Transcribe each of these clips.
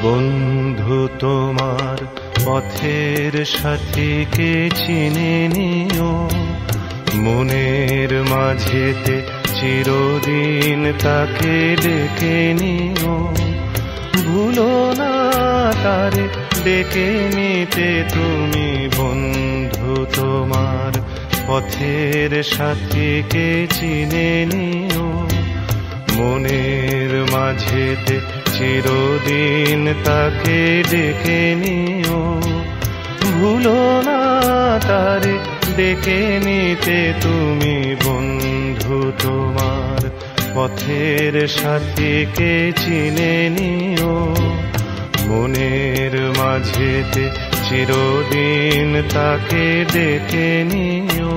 বন্ধু তোমার পথের সাথীকে চিনে নিও, মনের মাঝেতে চিরদিন তাকে ডেকে নিও। ভুলো না তারে ডেকে নিতে তুমি, বন্ধু তোমার পথের সাথীকে চিনে নিও, মনের মাঝেতে চিরদিন তাকে ডেকে নিও। ভুলো না তারে ডেকে নিতে তুমি, বন্ধু তোমার পথের সাথীকে চিনে নিও, মনের মাঝেতে চিরদিন তাকে ডেকে নিও।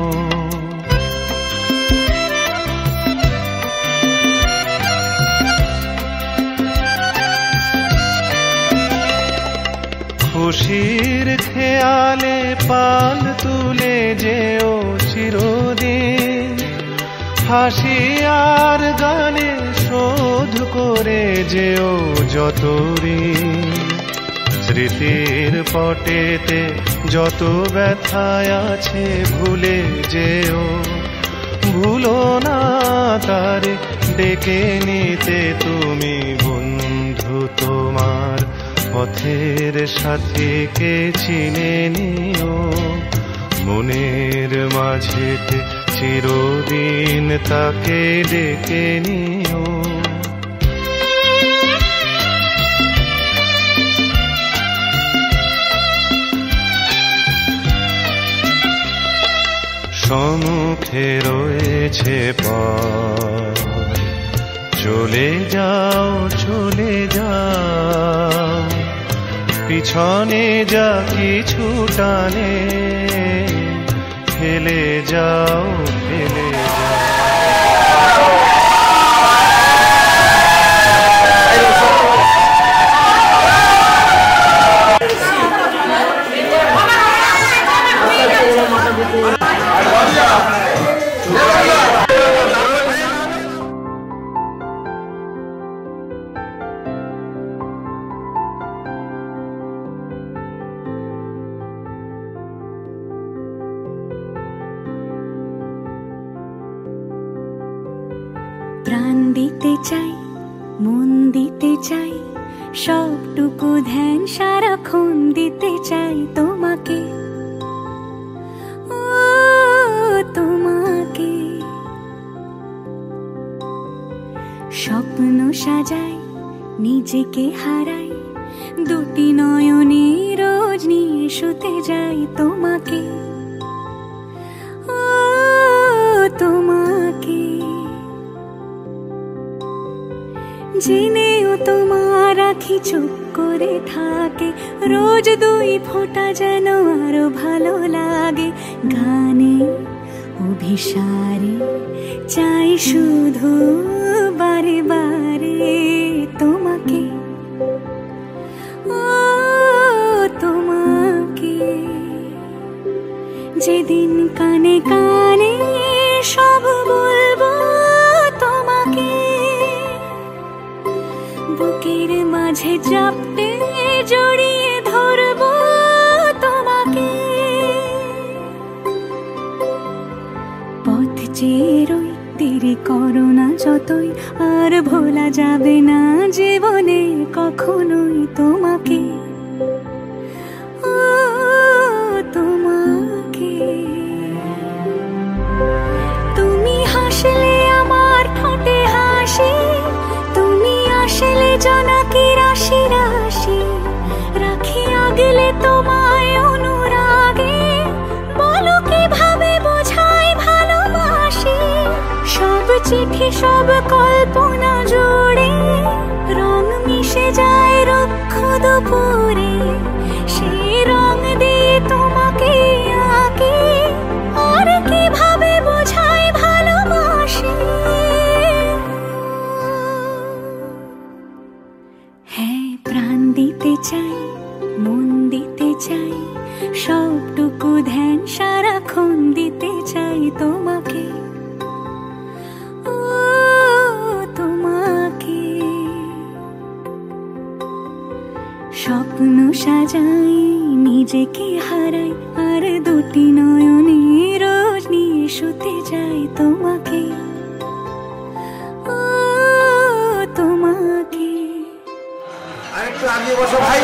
খুশির খেয়ালে পাল তুলে যেও চিরদিন, হাসি আর গানে শোধ করে যেও যত ঋণ। স্মৃতির পটেতে যত ব্যথায় আছে ভুলে যেও, ভুলো না তারে ডেকে নিতে তুমি, বন্ধু তোমার পথের সাথীকে চিনে নিও, মনের মাঝেতে চিরদিন তাকে ডেকে নিও। সম্মুখে রয়েছে পথ, চলে যাও চলে যাও, পিছনে যা কিছু টানে ফেলে যাও ফেলে যাও। প্রাণ দিতে চাই, মন দিতে চাই, সবটুকু ধ্যান সারাক্ষণ দিতে চাই তোমাকে, ও তোমাকে। স্বপ্ন সাজাই, নিজেকে হারাই, দুটি নয়নে রোজ নিয়ে শুতে যাই তোমাকে, ও তোমাকে। জেনেও তোমার আখি চুপ করে থাকে, রোজ দুই ফোঁটা যেন আরো ভালো লাগে। গানে অভিসারে চাই শুধু বারে বারে তোমাকে, ও তোমাকে। যেদিন কানে কানে সব বলবো তোমাকে, বুকের মাঝে চাপতে জড়িয়ে ধরবো তোমাকে। পথ চেয়ে রই, দেরি করো না যতই, আর ভোলা যাবে না জীবনে কখনোই তোমাকে, ও তোমাকে। তুমি হাসলে আমার ঠোঁটে হাসি, তুমি আসলে জোনাকি রাশি রাশি, রাখি আগলে তোমায় অনুরাগে, বলো কিভাবে বোঝাই ভালোবাসি। সব চিঠি সব কল্পনা জুড়ে রং মিশে যায়। দুপুরে সেই রং দিয়ে তোমাকে আঁকি, আর কিভাবে বোঝাই ভালোবাসি। হ্যাঁ, প্রাণ দিতে চাই, মন দিতে চাই, সবটুকু ধ্যান সারাক্ষণ দিতে চাই তোমাকে, ও তোমাকে। স্বপ্ন সাজাই, নিজেকে হারাই, আর দুটি নয়নে রোজ নিয়ে শুতে যাই তোমাকে, ও তোমাকে। আরেকটু আগিয়ে বসো ভাই।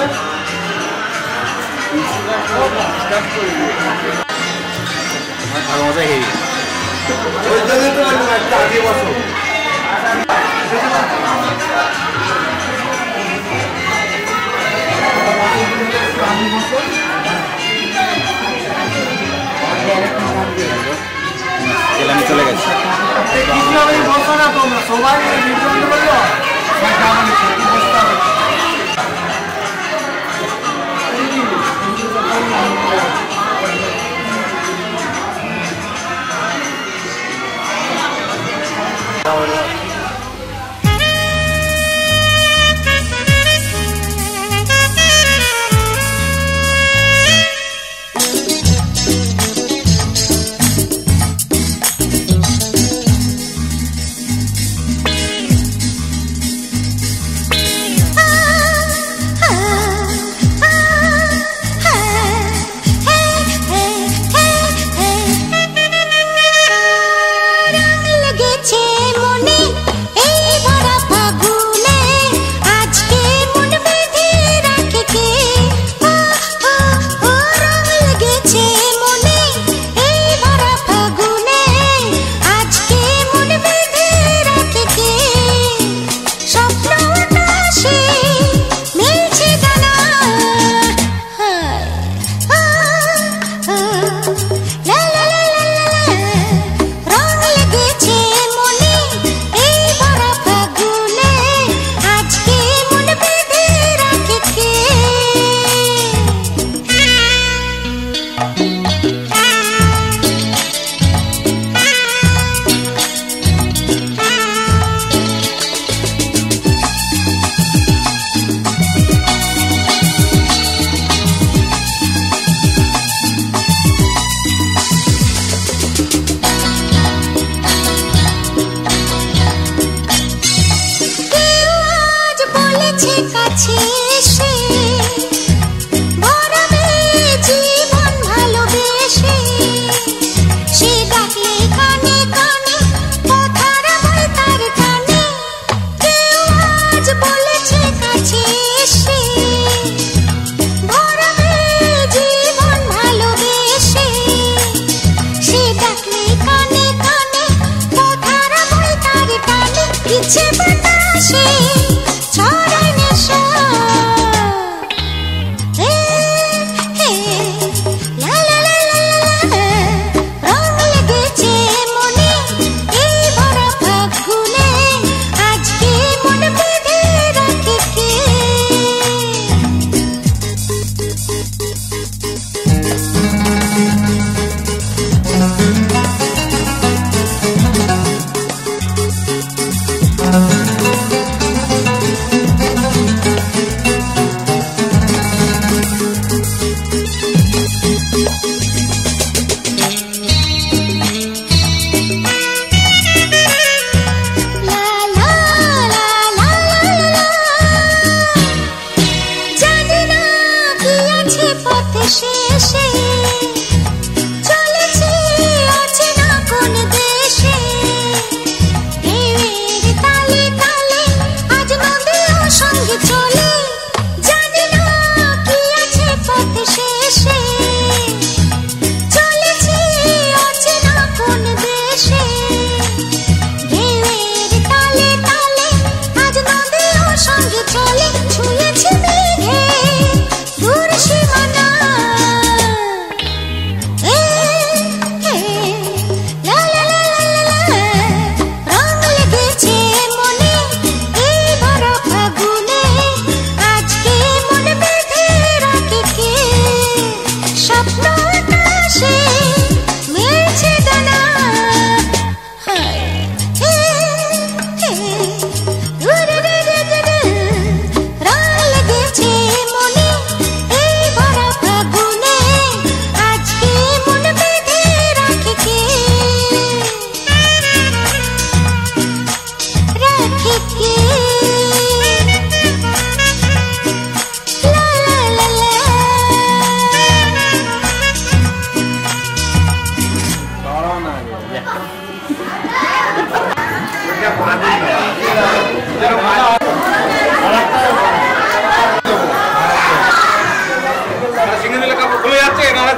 মজা হেরি ওই জন্য তো একটু আগিয়ে বসো। আমি চলে গেছি। বসো না তোমরা সবাই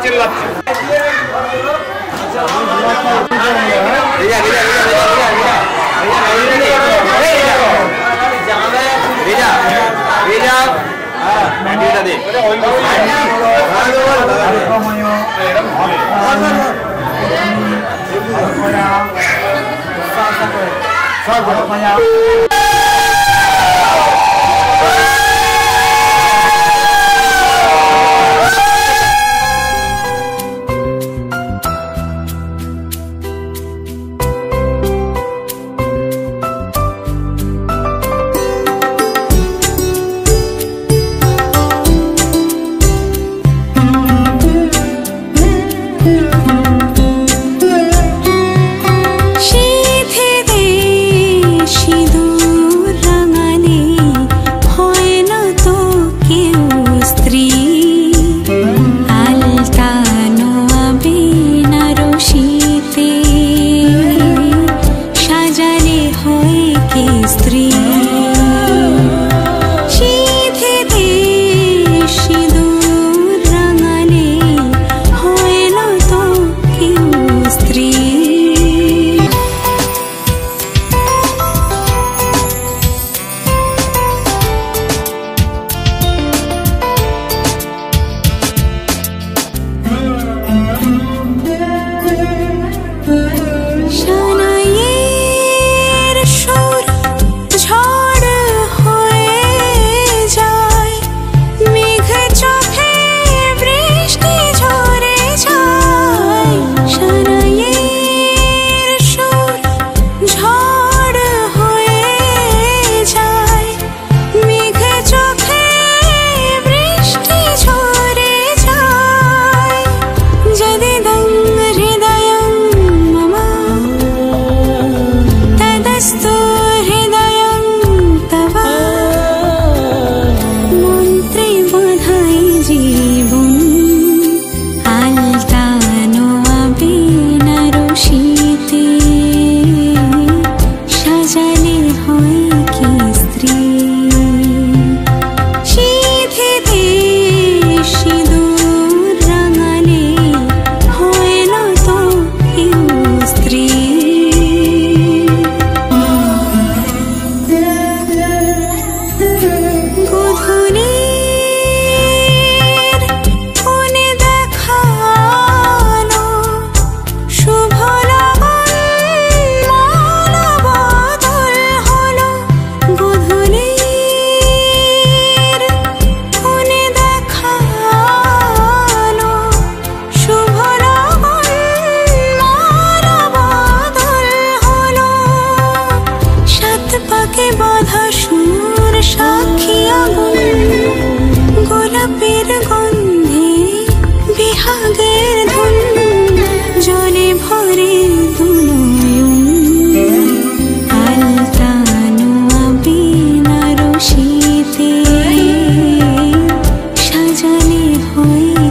চিল্লাচ্ছে সাজালে হয়